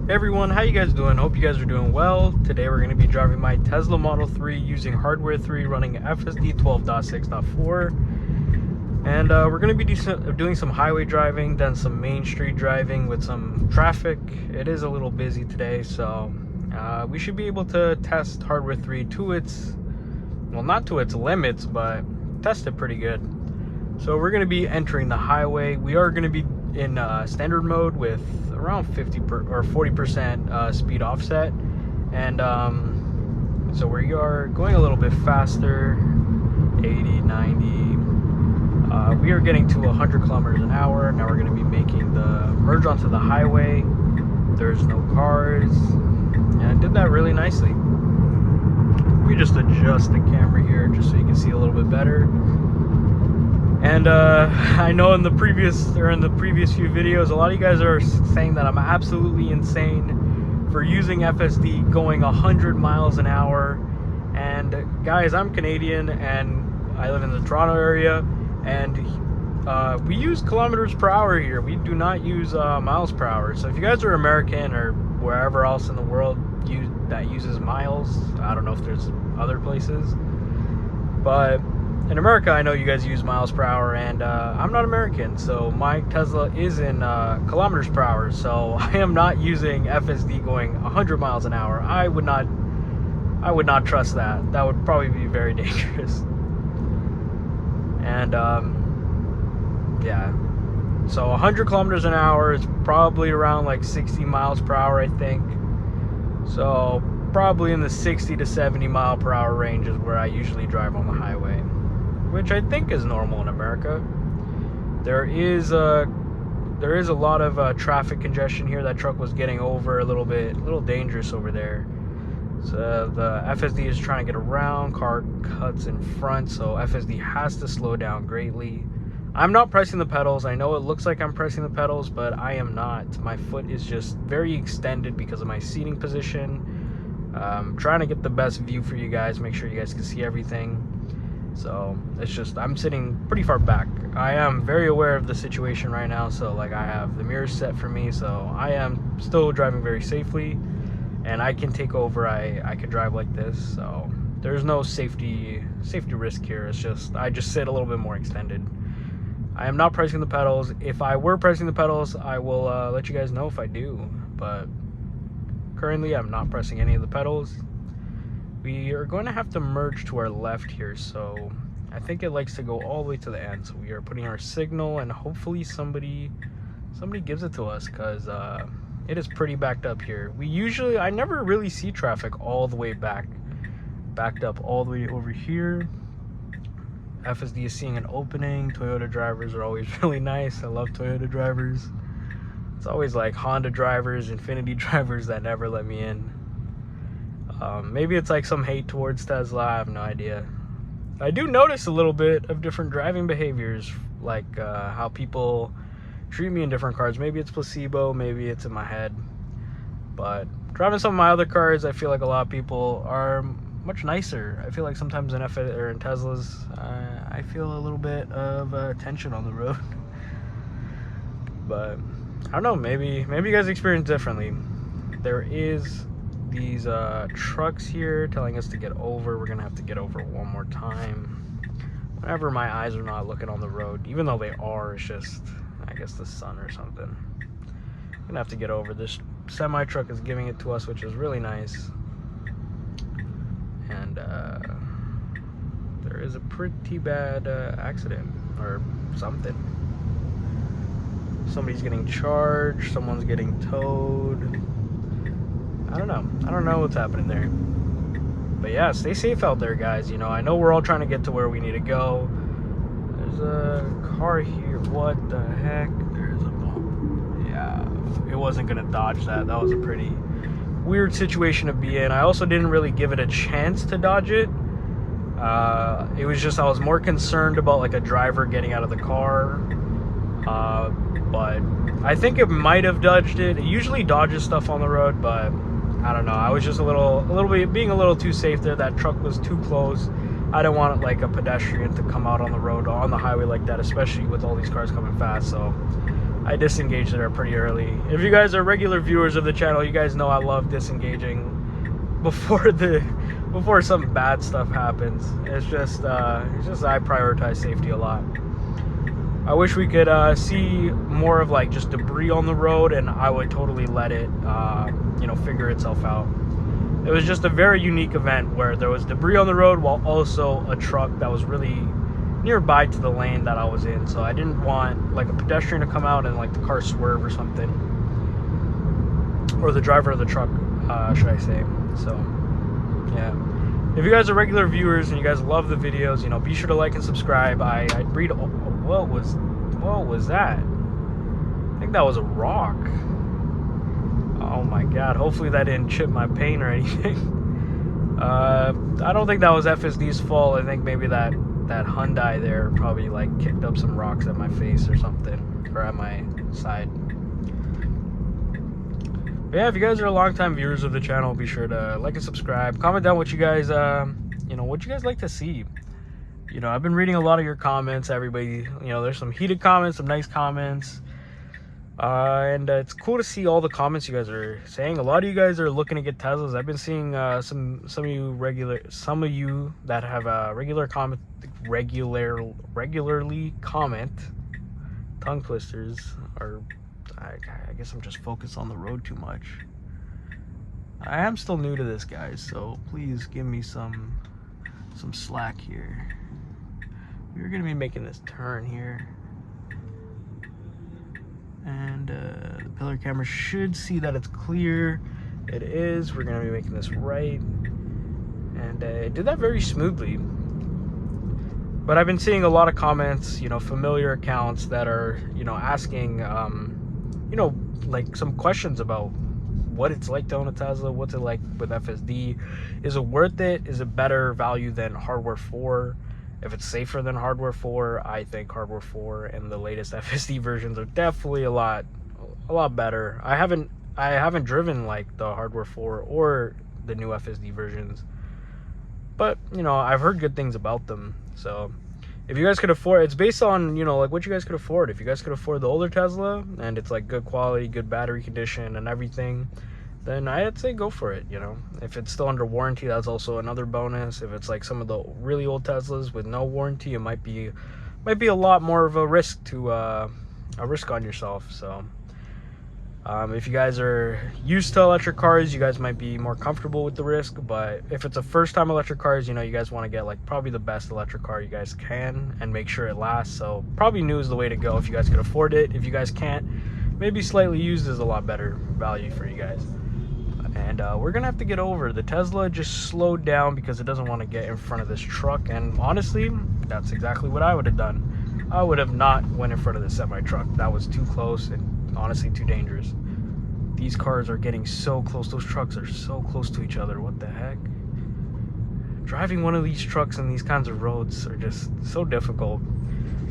Hey everyone, how you guys doing? Hope you guys are doing well. Today we're going to be driving my Tesla Model 3 using hardware 3 running FSD 12.6.4. And we're going to be doing some highway driving, then some main street driving with some traffic. It is a little busy today, so we should be able to test hardware 3 to its, well, not to its limits, but test it pretty good. So we're going to be entering the highway. We are going to be in standard mode with around 40% speed offset, and so we are going a little bit faster, 80, 90. We are getting to 100 kilometers an hour. Now we're going to be making the merge onto the highway. There's no cars, and I did that really nicely. We just adjust the camera here just so you can see a little bit better. And I know in the previous few videos, a lot of you guys are saying that I'm absolutely insane for using FSD going 100 miles an hour. And guys, I'm Canadian and I live in the Toronto area, and we use kilometers per hour here. We do not use miles per hour. So if you guys are American or wherever else in the world that uses miles, I don't know if there's other places, but in America, I know you guys use miles per hour, and I'm not American, so my Tesla is in kilometers per hour, so I am not using FSD going 100 miles an hour. I would not trust that. That would probably be very dangerous. And yeah, so 100 kilometers an hour is probably around like 60 miles per hour, I think. So probably in the 60 to 70 mile per hour range is where I usually drive on the highway, which I think is normal in America. There is a lot of traffic congestion here. That truck was getting over a little dangerous over there. So the FSD is trying to get around, car cuts in front, so FSD has to slow down greatly. I'm not pressing the pedals. I know it looks like I'm pressing the pedals, but I am not. My foot is just very extended because of my seating position. Trying to get the best view for you guys, make sure you guys can see everything. So it's just, I'm sitting pretty far back. I am very aware of the situation right now, so like I have the mirrors set for me, so I am still driving very safely, and I can take over. I could drive like this, so there's no safety risk here. It's just I just sit a little bit more extended. I am not pressing the pedals. If I were pressing the pedals, I will let you guys know if I do, but currently I'm not pressing any of the pedals. We are going to have to merge to our left here, so I think it likes to go all the way to the end. So we are putting our signal, and hopefully somebody gives it to us, because it is pretty backed up here. I never really see traffic all the way backed up all the way over here. FSD is seeing an opening. Toyota drivers are always really nice. I love Toyota drivers. It's always like Honda drivers, Infiniti drivers that never let me in. Maybe it's like some hate towards Tesla, I have no idea. I do notice a little bit of different driving behaviors, like how people treat me in different cars. Maybe it's placebo, maybe it's in my head. But driving some of my other cars, I feel like a lot of people are much nicer. I feel like sometimes in Teslas, I feel a little bit of tension on the road. But I don't know, maybe you guys experience differently. There is these trucks here telling us to get over. We're gonna have to get over one more time whenever my eyes are not looking on the road, even though they are. It's just, I guess, the sun or something. I'm gonna have to get over. This semi truck is giving it to us, which is really nice. And there is a pretty bad accident or something. Somebody's getting charged, someone's getting towed. I don't know what's happening there. But yeah, stay safe out there, guys. You know, I know we're all trying to get to where we need to go. There's a car here. What the heck? There's a bump. Yeah, it wasn't gonna dodge that. That was a pretty weird situation to be in. I also didn't really give it a chance to dodge it. It was just, I was more concerned about like a driver getting out of the car. But I think it might have dodged it. It usually dodges stuff on the road, but I don't know. I was just a little bit being a little too safe there. That truck was too close. I don't want like a pedestrian to come out on the road, on the highway like that, especially with all these cars coming fast. So I disengaged there pretty early. If you guys are regular viewers of the channel, you guys know I love disengaging before some bad stuff happens. It's just I prioritize safety a lot. I wish we could see more of like just debris on the road, and I would totally let it you know, figure itself out. It was just a very unique event where there was debris on the road while also a truck that was really nearby to the lane that I was in. So I didn't want like a pedestrian to come out and like the car swerve or something, or the driver of the truck, should I say. So yeah, if you guys are regular viewers and you guys love the videos, you know, be sure to like and subscribe. I read. What was that? I think that was a rock. Oh my god, hopefully that didn't chip my paint or anything. I don't think that was FSD's fault. I think maybe that Hyundai there probably like kicked up some rocks at my face or something, or at my side. But yeah, if you guys are longtime viewers of the channel, be sure to like and subscribe. Comment down what you guys you know, what you guys like to see. You know, I've been reading a lot of your comments, everybody. You know, there's some heated comments, some nice comments. And it's cool to see all the comments you guys are saying. A lot of you guys are looking to get Teslas. I've been seeing some of you that have regularly comment. Tongue twisters, or I guess I'm just focused on the road too much. I am still new to this, guys, so please give me some slack here. We're gonna be making this turn here, and the pillar camera should see that it's clear. It is. We're gonna be making this right, and it did that very smoothly. But I've been seeing a lot of comments, you know, familiar accounts that are, you know, asking you know, like some questions about what it's like to own a Tesla, what's it like with FSD, is it worth it, is it better value than hardware 4, if it's safer than hardware 4. I think hardware 4 and the latest FSD versions are definitely a lot better. I haven't driven like the hardware 4 or the new FSD versions, but you know, I've heard good things about them. So if you guys could afford, it's based on, you know, like what you guys could afford. If you guys could afford the older Tesla and it's like good quality, good battery condition and everything, then I'd say go for it. You know, if it's still under warranty, that's also another bonus. If it's like some of the really old Teslas with no warranty, it might be a lot more of a risk on yourself. So if you guys are used to electric cars, you guys might be more comfortable with the risk. But if it's a first time electric cars, you know, you guys want to get like probably the best electric car you guys can and make sure it lasts. So probably new is the way to go if you guys can afford it. If you guys can't, maybe slightly used is a lot better value for you guys. And we're gonna have to get over. The Tesla just slowed down because it doesn't want to get in front of this truck, and honestly, that's exactly what I would have done. I would have not went in front of the semi truck. That was too close and honestly too dangerous. These cars are getting so close. Those trucks are so close to each other. What the heck? Driving one of these trucks in these kinds of roads are just so difficult.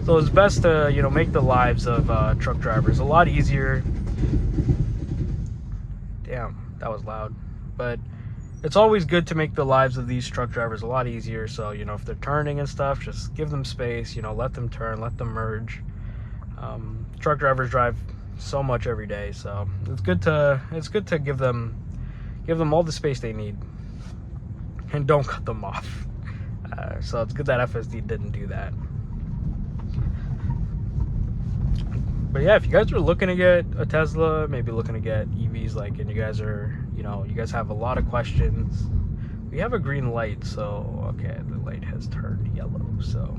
So it's best to, you know, make the lives of truck drivers a lot easier. Damn, that was loud. But it's always good to make the lives of these truck drivers a lot easier. So, you know, if they're turning and stuff, just give them space, you know, let them turn, let them merge. Truck drivers drive so much every day, so it's good to give them all the space they need and don't cut them off. So it's good that FSD didn't do that. But yeah, if you guys are looking to get a Tesla, maybe looking to get EVs, like, and you guys are, you know, you guys have a lot of questions. We have a green light, so okay, the light has turned yellow, so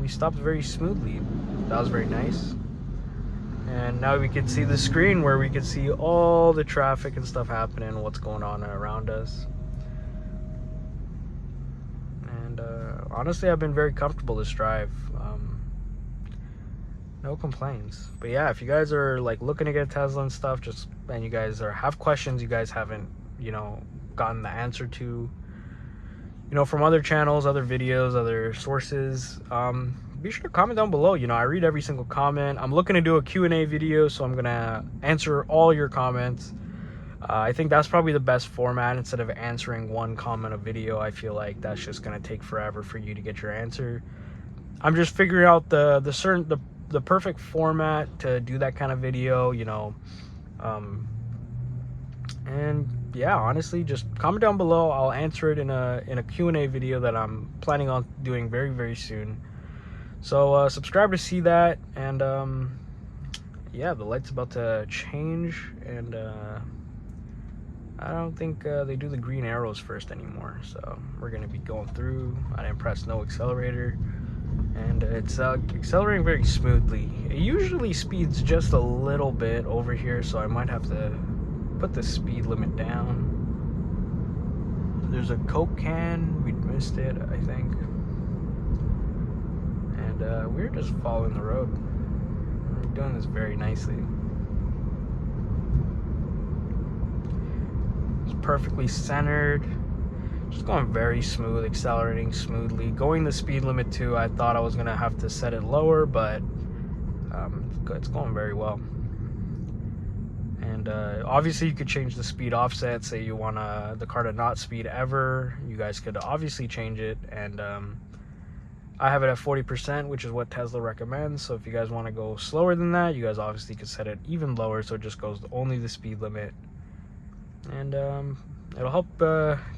we stopped very smoothly. That was very nice. And now we can see the screen where we can see all the traffic and stuff happening, what's going on around us. And honestly, I've been very comfortable this drive. No complaints. But yeah, if you guys are like looking to get a Tesla and stuff, and you guys have questions you guys haven't, you know, gotten the answer to, you know, from other channels, other videos, other sources, be sure to comment down below. You know, I read every single comment. I'm looking to do a Q&A video, so I'm gonna answer all your comments. I think that's probably the best format. Instead of answering one comment a video, I feel like that's just gonna take forever for you to get your answer. I'm just figuring out the perfect format to do that kind of video, you know. And yeah, honestly, just comment down below. I'll answer it in a Q&A video that I'm planning on doing very, very soon. So subscribe to see that. And yeah, the light's about to change, and I don't think they do the green arrows first anymore, so we're gonna be going through. I didn't press no accelerator, and it's accelerating very smoothly. It usually speeds just a little bit over here, so I might have to put the speed limit down. There's a Coke can, we missed it, I think. And we're just following the road. We're doing this very nicely. It's perfectly centered. Just going very smooth, accelerating smoothly. Going the speed limit too. I thought I was gonna have to set it lower, but it's going very well. And obviously you could change the speed offset. Say you want the car to not speed ever, you guys could obviously change it. And I have it at 40%, which is what Tesla recommends. So if you guys want to go slower than that, you guys obviously could set it even lower, so it just goes only the speed limit. And it'll help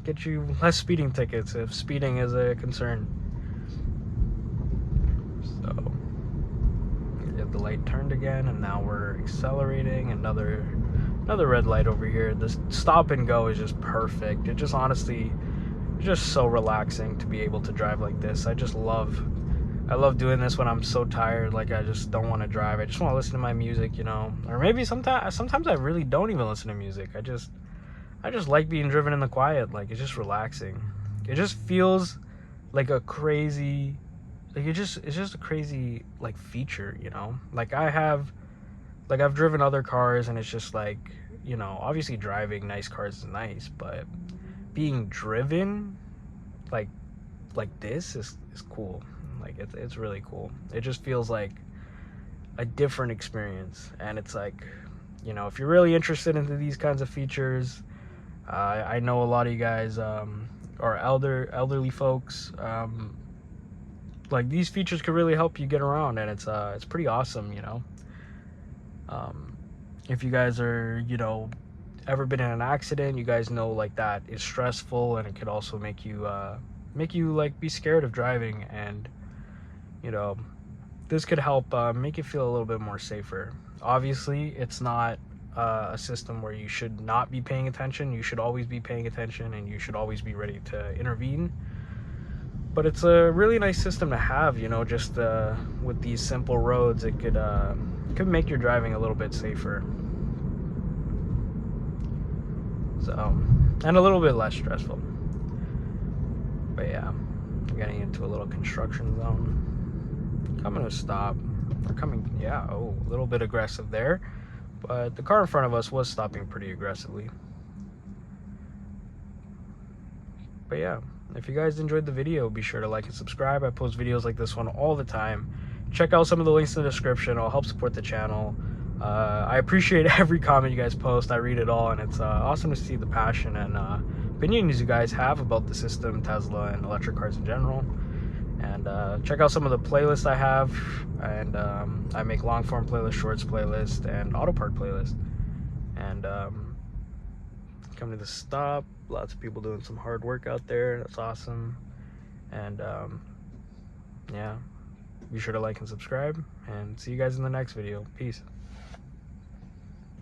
get you less speeding tickets if speeding is a concern. So the light turned again, and now we're accelerating. Another red light over here. This stop and go is just perfect. It just honestly, just so relaxing to be able to drive like this. I love doing this when I'm so tired, like I just don't want to drive. I just want to listen to my music, you know. Or maybe sometimes I really don't even listen to music. I just like being driven in the quiet. Like, it's just relaxing. It just feels like a crazy, like it's just a crazy like feature, you know. Like I've driven other cars, and it's just like, you know, obviously driving nice cars is nice, but being driven like this is cool. Like it's really cool. It just feels like a different experience. And it's like, you know, if you're really interested into these kinds of features, I know a lot of you guys are elderly folks, like these features could really help you get around, and it's pretty awesome, you know. If you guys are, you know, ever been in an accident, you guys know like that is stressful, and it could also make you like be scared of driving. And you know, this could help make you feel a little bit more safer. Obviously it's not a system where you should not be paying attention. You should always be paying attention, and you should always be ready to intervene. But it's a really nice system to have, you know. Just with these simple roads, it could make your driving a little bit safer. So, and a little bit less stressful. But yeah, we're getting into a little construction zone. Coming to a stop. We're coming, yeah, oh, a little bit aggressive there. But the car in front of us was stopping pretty aggressively. But yeah, if you guys enjoyed the video, be sure to like and subscribe. I post videos like this one all the time. Check out some of the links in the description. It'll help support the channel. I appreciate every comment you guys post. I read it all, and it's awesome to see the passion and opinions you guys have about the system, Tesla, and electric cars in general. And check out some of the playlists I have. And I make long form playlist, shorts playlist, and auto park playlist. And come to the stop. Lots of people doing some hard work out there. That's awesome. And yeah, be sure to like and subscribe, and see you guys in the next video. Peace.